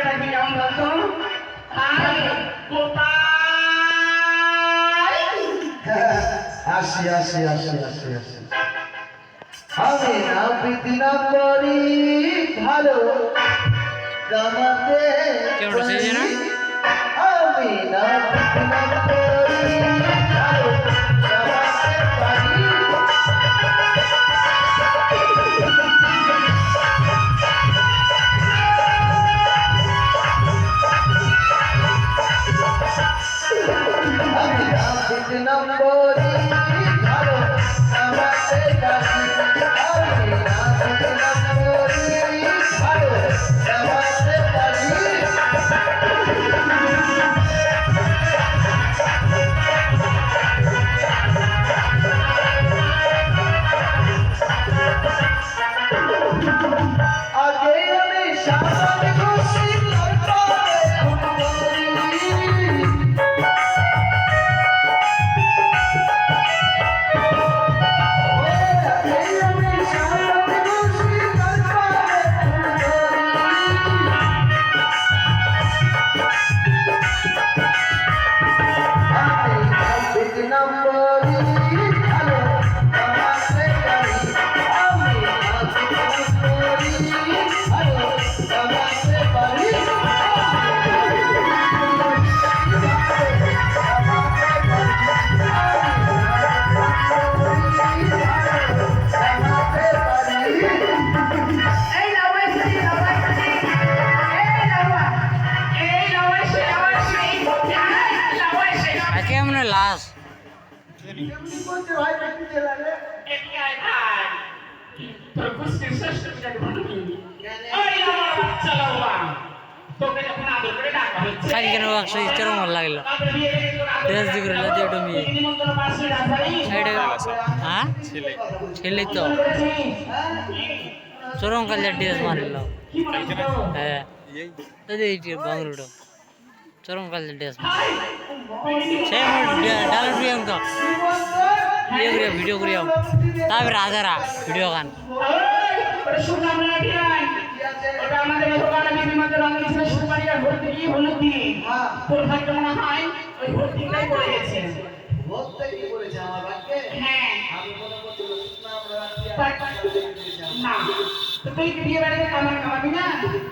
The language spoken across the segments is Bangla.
থাকি কেমন বলতো আসি আসি আসি আসি আসি আমি না প্রীতি না করি ভালো কামাতে পারি আমি না প্রীতি না করি ভালো কামাতে পারি আমি না প্রীতি না করি ভালো কামাতে পারি আমি না প্রীতি না করি ভালো কামাতে পারি আগে আমি সারান খুশি তারপরে করি আগে আমি সারান খুশি তারপরে আমি ঠিক নম্বরি ভালো কামাতে পারি আমি ঠিক নম্বরি ভালো কামাতে পারি এই লাওয়াইছি লাওয়াইছি এই লাওয়াইছি লাওয়াইছি আজকে আমরা লাশ এদিকে আয় ভাই তোর কুস্তির শেষ করে বলবি ওই লাওয়া বাচ্চা লাওয়া তোকে যখন আদর করে ডাকা হচ্ছে খাই কেন বাক্স ইচ্ছার মন লাগলো তারপরে বিয়ে হয়ে গেল ড্রেস দিকে লাদি ওটা মেয়ে নিমন্ত্রণ পাশে রাখাই সাইডে হ্যাঁ ছেলে তো চরম কালে ড্রেস মারিল কি বলছিস হ্যাঁ এই বাংরুটো চরম কালে ড্রেস সে ডাল প্রিয়ম তো ভিডিও করিও তারপরে হাজারা ভিডিও গান ওটা শুনলাম না ভাই ওটা আমাদের দোকানে বিমানের রঙ ছিল সুপারিয়া ভর্তি কি হলুদ দিয়ে তোর ভাগ্য মনে হয় ওই ভর্তিটাই পড়ে গেছে বলতে কি বলেছে আমার বাক্যে হ্যাঁ আমি মনে করছি না আমরা না তো তুই কি বিয়ে বাড়িতে কামার কামাবি না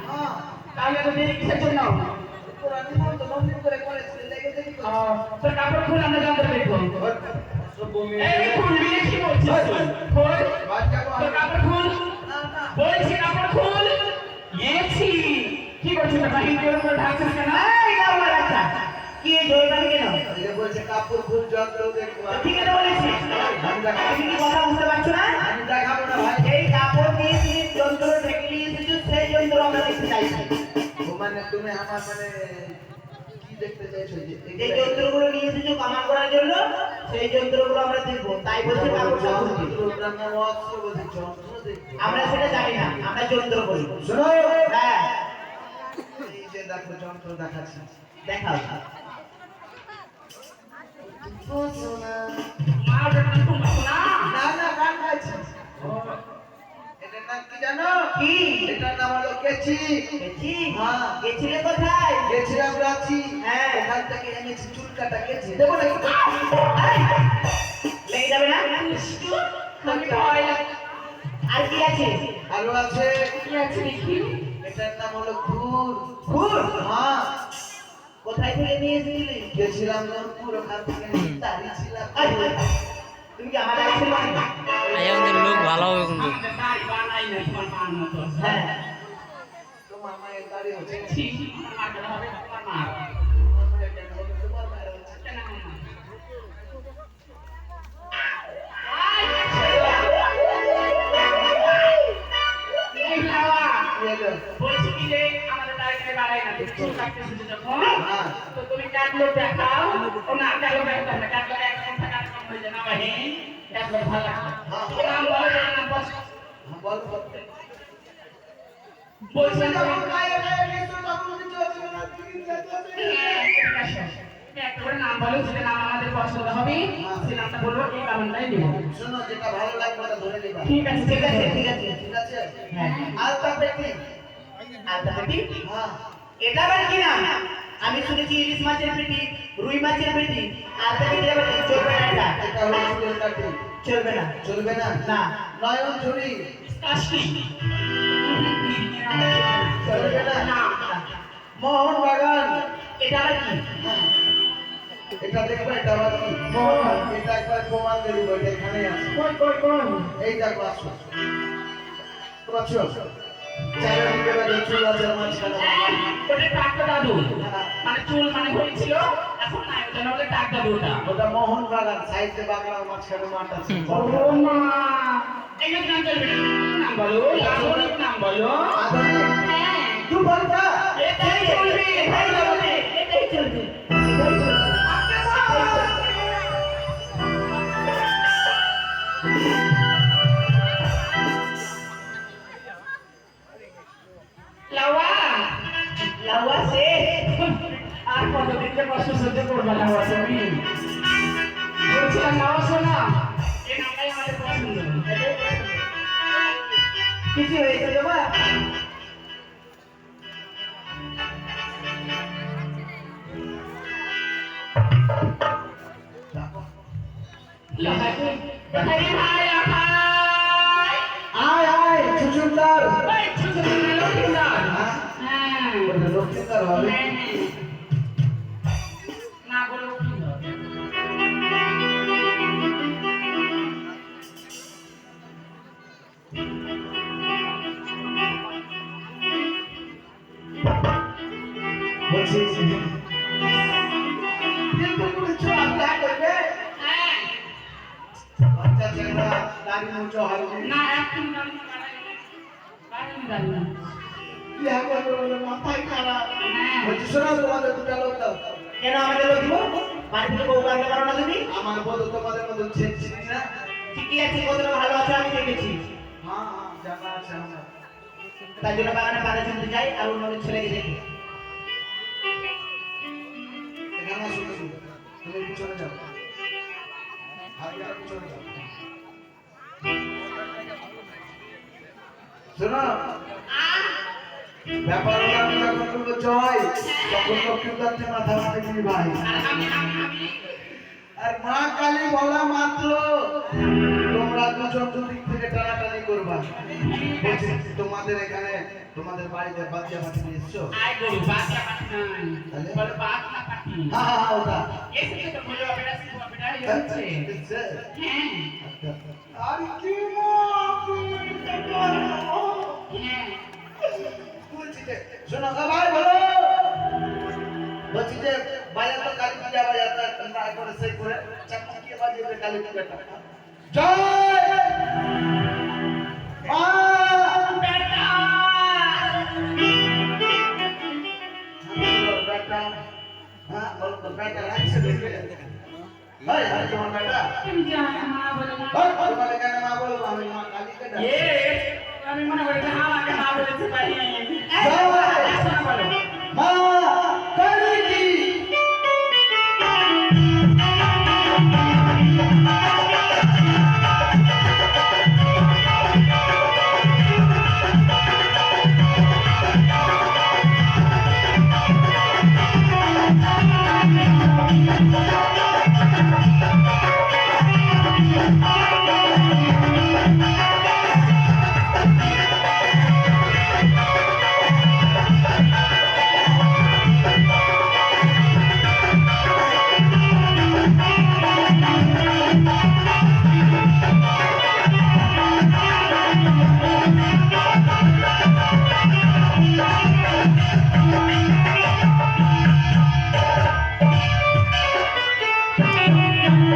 হ্যাঁ তাহলে তো দেরি কিসের জন্য কোরআন তো মন্দির করে করেছে লেগে দেখি তোর কাপড় খুলে আমরা জানতে দেখবো সব এই খুলবি না কি বলছিস খোল বাচ্চা তোর কাপড় খুল না না বলছি কাপড় খুল গেছি কি করছিস বাহির দিয়ে উপরে ঢাকছিস কেন এই লাউ বাচ্চা কি জোর বানি কেন এটা বলছে কাপড় ফুল যন্ত্র দেখবো ঠিক আছে বলেছি আমি দেখাবো তুমি কি কথা বুঝতে পারছো না আমি দেখাবো না ভাই এই কাপড় দিয়ে তুমি যন্ত্র ঢেকে নিয়ে এসেছো সেই যন্ত্র আমরা দেখতে চাইছি ও মানে তুমি আমার মানে কি দেখতে চাইছো যে যন্ত্রগুলো নিয়ে এসেছো কামার করার জন্য সেই যন্ত্রগুলো আমরা দেখবো তাই বলছি কাপড় খুলছি প্রোগ্রাম না অস্ত্র বলছে যন্ত্র দেখবো আমরা সেটা জানি না আমরা যন্ত্র বলি শোনো হ্যাঁ এই যে দেখো যন্ত্র দেখাচ্ছি দেখাও না না গান গাইছি এটার নাম কি জানো কি এটার নাম হলো কেচি গেছি হ্যাঁ। গেছিলে কোথায় গেছিলাম রাঁচি হ্যাঁ। ওখান থেকে এনেছি চুল কাটা কেচি দেবো নাকি লেগে যাবে না আমি ভয় লাগে। আর কি আছে আরো আছে কি আছে দেখি এটার নাম হলো ঘুর ফুল হ্যাঁ কোথায় থেকে নিয়ে এসেছিলি গেছিলাম রংপুর ওখান থেকে দাঁড়িয়েছিলাম আই, আই, তুমি কি আমার আগে ছিল নাকি? আজ আমাদের লোক ভালো হবে কিন্তু হ্যাঁ তোমার মায়ের দাড়ি হচ্ছে তোমার মায়ের হচ্ছে কি হলো? বলছি কি যে আমাদের বাড়িতে বাড়াই না চুল কাটতেছে যখন হ্যাঁ তো তুমি কাটলো দেখাও ও না কাটলো দেখাও না কাটলো একদম কাট কম হয়ে যায় না ভাই কাটলো ভালো লাগছে নাম বলো নাম বল বল বল বলছি যখন গায়ে গায়ে গেছো তখন কিছু হচ্ছিল না তুমি একটা নাম বলো যেটা নাম আমাদের পছন্দ হবে সেই নামটা বলবো এই কারণটাই দেবো শোনো যেটা ভালো লাগবে ওটা ধরে নিবা ঠিক আছে ঠিক আছে ঠিক আছে ঠিক আছে হ্যাঁ আলতা পেটি আলতা পেটি হ্যাঁ এটা আবার কি নাম? আমি শুনেছি ইলিশ মাছের পেটি, রুই মাছের পেটি, আর পেটি আবার চলবে না এটা। এটা হলো চুলের কাঠি। চলবে না। চলবে না? না। নয়ন ঝুড়ি। কাশি। চলবে না? না। মোহন বাগান। এটা আবার কি? এটা দেখবে, এটা আবার কি? মোহন বাগান। এটা একবার প্রমাণ দেবো, এটা এখানে আছে। কোন? এই দেখো, আসো। পাচ্ছো? চারিদিকে বাজে চুল আছে মাঝখানে। ওটা টাকা দাদু। মানে চুল মানে হয়েছিল, এখন নাই, ওটা না বলে টাকা দাদু ওটা। ওটা মোহন বাগান, সাইডে বাংলার মাঝখানে মাঠ আছে। ও মা, এগুলো নাম চলবে না। নাম বলো, আধুনিক নাম বলো। আধুনিক? হ্যাঁ। তুই বলটা? এটাই চলবে, এটাই চলবে, এটাই চলবে, এটাই চলবে। লাউয়া, লাউয়া সে আর কতদিন যে কষ্ট সহ্য করবে লাউয়া তুমি? বলছিলাম লাউয়া শোনা, এই নামটাই আমাদের পছন্দ। কিছু হয়েছে বাবা? কোথায় রে ভাই? আয় আয় সুসুন্দর। ভাই ছোট ছোট লক্ষ্মীদার। হ্যাঁ? হ্যাঁ। ওটা লক্ষ্মীন্দর হবে। না বলে লক্ষ্মীদার। বলছি কিন্তু কিছু আলাদা করবে। হ্যাঁ। বাচ্চা ছেলেরা দাড়ি মুছো হবে। না একদম দাঁড়িয়ে দাঁড়িয়ে কি হবে বলে মাথায় খারাপ। হ্যাঁ। বলছি শোনো, তোমাদের দুটা লোক দাও। কেন আমাদের লোক দিব? বাড়ি থেকে বউ আনতে পারো না তুমি? আমার বধূ তোমাদের মধ্যে চিনি না? ঠিকই আছে, কতটা ভালো আছে আমি দেখেছি। হ্যাঁ হ্যাঁ, জানা আছে আমার। তার জন্য বাগানে পাতা চলতে যাই আর অন্যদের ছেলেকে দেখি। এখানে আসো, আসো। তুমি পিছনে যাও। হাতটা পিছনে যাও। শোনো, ব্যাপার হলো আমি যখন বলবো জয়, তখন লক্ষ্মীদারকে মাথা মাথা দিবি ভাই। আর আমি আর মা কালী বলা মাত্র তোমরা দুজন দুদিক থেকে টানাটানি করবা। বলছি, তোমাদের এখানে তোমাদের বাড়িতে বাচ্চা পাঠি নিয়ে এসছো? আই গো বাচ্চা পাঠি নাই। তাহলে? বলে বাচ্চা পাঠি। হ্যাঁ হ্যাঁ হ্যাঁ, ওটা এসে তো বলে বেটা সিবা বেটা হচ্ছে। এসছে? হ্যাঁ। আচ্ছা। আর কি মা, হ্যাঁ। বলছি যে, শোনো সবাই বলো। বলছি যে বাজার তো কালী পূজা বাজার, তোমরা একবারে সেই করে চাকচিকিয়ে বাজিয়ে কালী পূজাটা। জয় মা। বেটা। বেটা, হ্যাঁ বলো তো, বেটা লাগছে দেখে। ভাই আমি তোমার বেটা। তুমি জানো মা বলে না। তোমার এখানে মা বলবো, আমি মা কালীকে ডাকি। এ আমি মনে করি যে আমাকে মা বলেছে ভাই। বলো। মা কালী কি?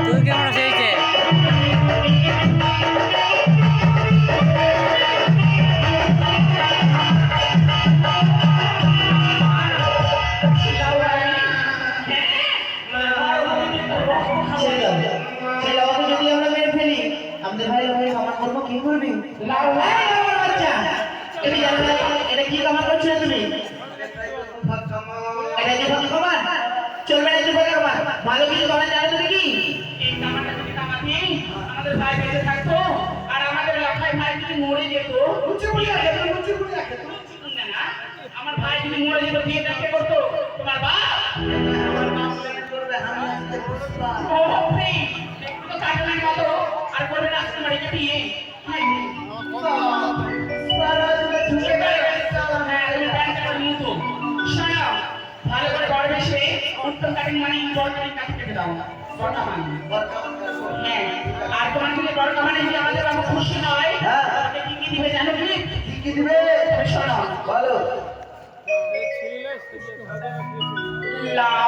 তুই কেমন হয়েছে? যদি আমরা মেরে ফেলি আমাদের ভাই ভাই আমার করবো কি করবি? বাচ্চা এটা কি কামাল করছো তুমি? এটা কি কামান? চলবে না চলবে কামান। ভালো কিছু কামান জানো তুমি কি? এই কামানটা যদি কামাতে আমাদের ভাই বেঁচে থাকতো আর আমাদের লাখাই ভাই যদি মরে যেত। লুচি মুড়ি আছে, লুচি মুড়ি আছে। না আমার ভাই যদি মরে যেত বিয়েটা কে করতো? তোমার বাপ। আমার নাম কেন করবে আমি আজকে পুষ্পা ও প্লিজ একটু তো কাটনের মতো আর করবে না তোমার এটা বিয়ে। হ্যাঁ সারাজ মে ঝুঁকে হ্যাঁ তুমি প্যান্ট কাটার মতো শোনো ভালো করে বড় বেশে উত্তম কাটিং মানে বড় কাটিং কাটতে দাও বড় মানে হ্যাঁ আর তোমার যদি বড় মানে যদি আমাদের বাবু খুশি নয় হ্যাঁ। তাহলে কি কি দিবে জানো কি? কি দিবে শোনো বলো লাউ